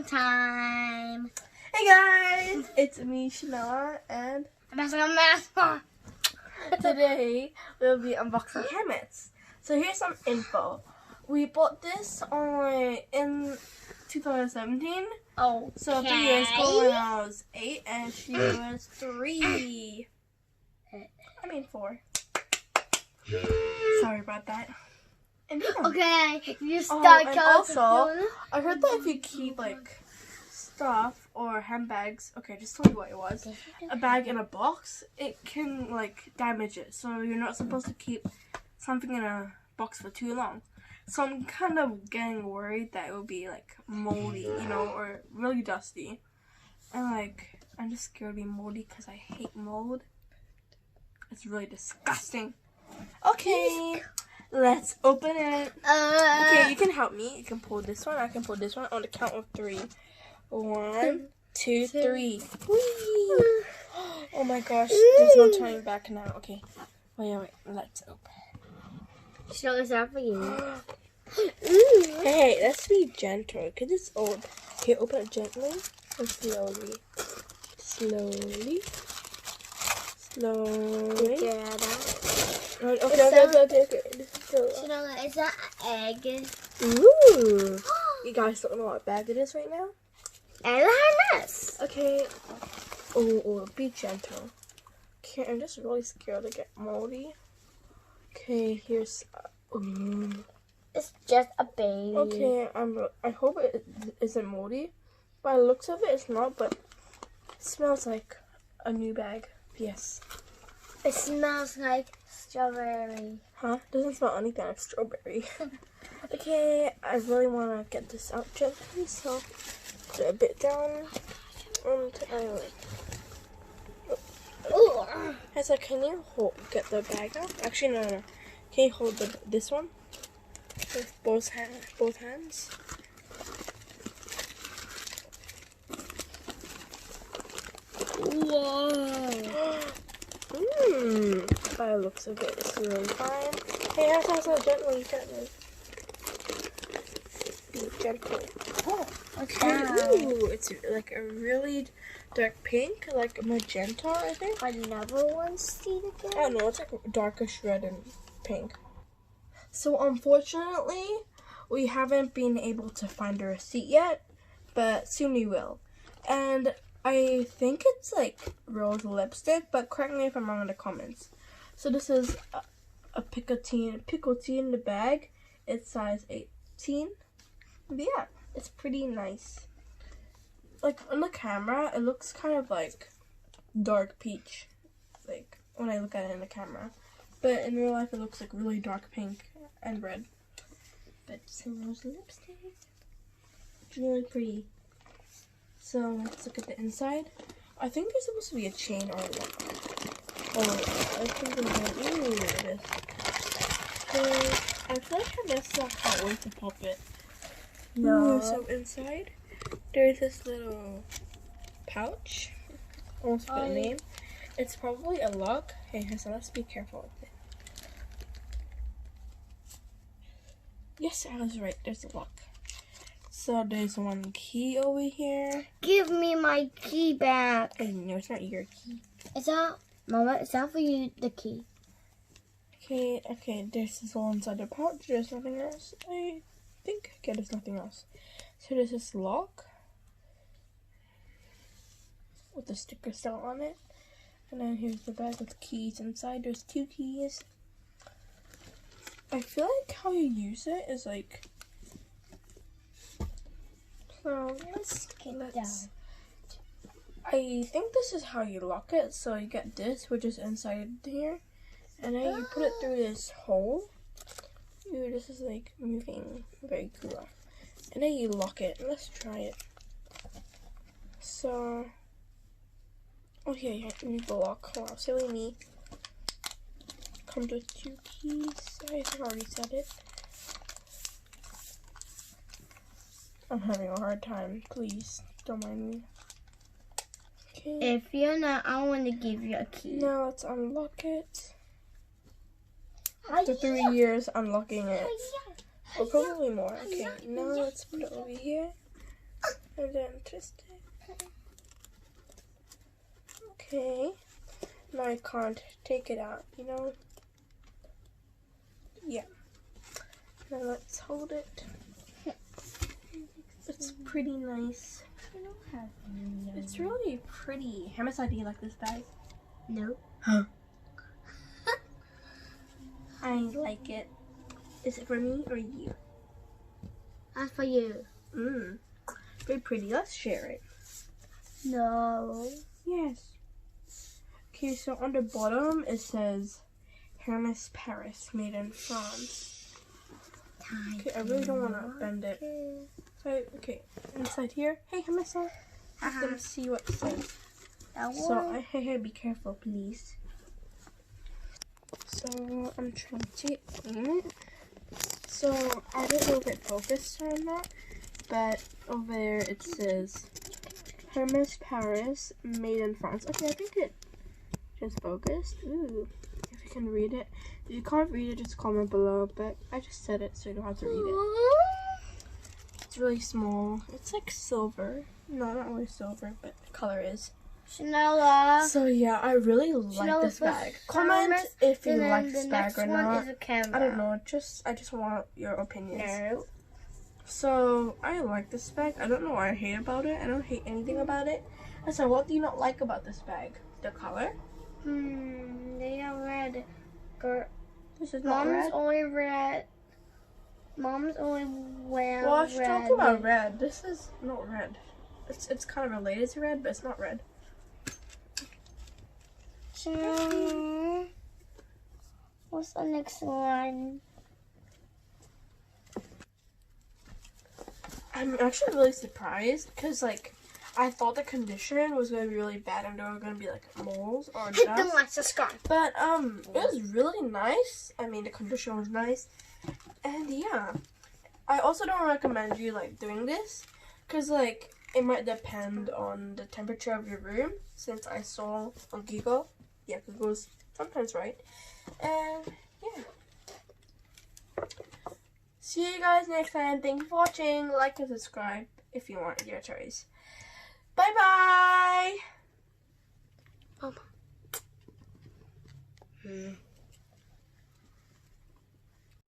time. Hey guys, it's me, Chanela, and today we'll be unboxing Hammets. So here's some info. We bought this in 2017. Oh, so 3 years ago when I was 8 and she was 3. I mean 4. Sorry about that. And yeah. Okay, you start. And also, I heard that if you keep like stuff or handbags, okay, just tell me what it was, a bag in a box, it can like damage it. So you're not supposed to keep something in a box for too long. So I'm kind of getting worried that it will be like moldy, or really dusty. And like, I'm just scared to be moldy because I hate mold. It's really disgusting. Okay, let's open it. Okay, you can help me. You can pull this one. I can pull this one on the count of 3. 1, 2, 3. Whee! Oh my gosh, there's no turning back now. Okay, wait. Let's open. Show this out for you. Hey, let's be gentle. Cause it's old. Okay, open it gently and slowly. Slowly. Yeah, Okay. Chanela, is that an egg? Ooh. You guys don't know what bag it is right now? Harness. Okay. Oh, be gentle. Okay, I'm just really scared to get moldy. Okay, here's. It's just a baby. Okay, I hope it isn't moldy. By the looks of it, it's not, but it smells like a new bag. Yes. It smells like strawberry. Huh? Doesn't smell anything like strawberry. Okay, I really want to get this out gently, so put it a bit down. Hesa, can you get the bag out? Actually, no. Can you hold this one with both hands? Whoa. By the looks of it, it's really fine. Hey, Hesa, gently. Be gentle. Oh, Ooh, it's like a really dark pink, like magenta, I think. Another one, see I again? don't know, it's like darkish red and pink. So unfortunately, we haven't been able to find a receipt yet, but soon we will. And I think it's like rose lipstick, but correct me if I'm wrong in the comments. So this is a Picotine in the bag. It's size 18. But yeah, it's pretty nice. Like on the camera, it looks kind of like dark peach, like when I look at it in the camera. But in real life, it looks like really dark pink and red. But it's a rose lipstick. It's really pretty. So let's look at the inside. I think there's supposed to be a chain or a lock. Oh, I think it is. So I feel like Vanessa can't wait to pop it. No. Ooh, so inside, there's this little pouch. Almost forgot the name. It's probably a lock. Hey, so let's be careful with it. Yes, I was right. There's a lock. So there's one key over here. Give me my key back. Oh, no, it's not your key. Is that, Mama, is that for you, the key? Okay, there's this one inside the pouch. There's nothing else, I think. Okay, there's nothing else. So there's this lock with the sticker still on it. And then here's the bag with keys inside. There's 2 keys. I feel like how you use it is like... So Let's get down. I think this is how you lock it. So you get this, which is inside here. And then you put it through this hole. Ooh, this is like moving very cool. And then you lock it. Let's try it. So, oh yeah, you have to move the lock. Wow, silly me. Comes with 2 keys. I already said it. I'm having a hard time. Please, don't mind me. Okay. If you're not, I want to give you a key. Now let's unlock it. After 3 years unlocking it. Or probably more. Okay, now let's put it over here. and then twist it. Okay. Now I can't take it out, you know? Yeah. Now let's hold it. It's pretty nice. It's really pretty. How much do you like this bag? No. Huh. I like it. Is it for me or you? That's for you. Very pretty. Let's share it. No. Yes. Okay, so on the bottom it says Hermes Paris, made in France. Okay, I really don't want to bend it. So, okay, inside here. Hey, Hermes, let them see what it says. So, hey, be careful, please. So, I'm trying to aim it. So, I don't know if it focused or not, but over there it says Hermes Paris, made in France. Okay, I think it just focused. Ooh, if you can read it. If you can't read it, just comment below, but I just said it so you don't have to read it. It's really small. It's like silver. No, not really silver, but the color is. Chanel. So yeah, I really like this bag. Comment if you like this bag or not. I don't know. I just want your opinions. No. So I like this bag. I don't know what I hate about it. I don't hate anything about it. And so what do you not like about this bag? The color? They are red. Girl. This is not Mom's red. only red. Mom's only wear Well, I should red. talk about red. This is not red. It's kind of related to red, but it's not red. What's the next one? I'm actually really surprised because, like, I thought the condition was going to be really bad and there were going to be, like, moles or Hit the dust. like, subscribe. But, it was really nice. I mean, the condition was nice. And, yeah. I also don't recommend you, like, doing this because, like, it might depend on the temperature of your room, since I saw on Google. Yeah, Google's sometimes right. And, yeah. See you guys next time. Thank you for watching. Like and subscribe if you want your choice. Bye-bye. Mama.